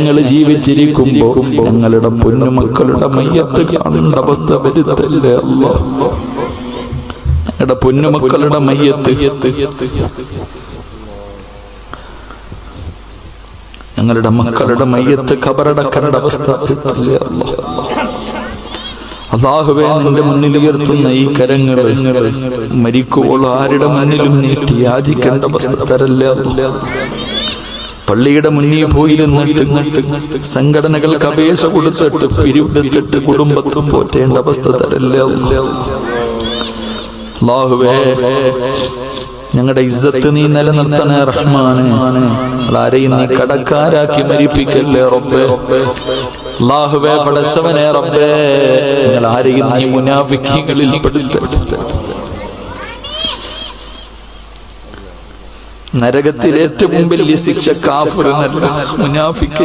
ഞങ്ങൾ ജീവിച്ചിരിക്കുമ്പോ ഞങ്ങളുടെ പൊന്നുമക്കളുടെ മയ്യത്ത് കാണേണ്ട അവസ്ഥ വരുത്തല്ലേ അല്ലാഹ്. ഞങ്ങളുടെ പൊന്നുമക്കളുടെ മയ്യത്ത് ഞങ്ങളുടെ മക്കളുടെ മയ്യത്ത് ഖബറടക്കേണ്ട അവസ്ഥ വരുത്തല്ലേ അല്ലാഹ്. അല്ലാഹുവേ, നിന്റെ മുന്നിൽ ഉയർത്തുന്ന ഈ കരങ്ങൾ മരിക്കുവോളം ആരുടെ മുന്നിലും നീട്ടി യാചിക്കേണ്ട അവസ്ഥ തരല്ലേ അല്ലാഹ്. പള്ളിയുടെ മുന്നിൽ പോയിരുന്നിട്ട് സംഘടനകൾക്ക് അപേക്ഷ കൊടുത്തിട്ട് പിരിവെടുത്തിട്ട് കുടുംബത്തും പോറ്റേണ്ട അവസ്ഥ തരല്ലേ അല്ലാഹ്. അല്ലാഹുവേ, ഞങ്ങളുടെ ഇസ്സത്ത് നീ നിലനിർത്തണേ റഹ്മാനെ. ആരെയും നീ കടക്കാരാക്കി മരിപ്പിക്കല്ലേ റബ്ബേ. അല്ലാഹുവേ, പടച്ചവനെ റബ്ബേ, ഞങ്ങൾ ആരെയും നീ മുനാഫിഖീങ്ങളിൽ പെടുത്തരുത്. നരകത്തിൽ ഏറ്റവും വലിയ ശിക്ഷ കാഫിറിനല്ല, മുനാഫിക്കിന്.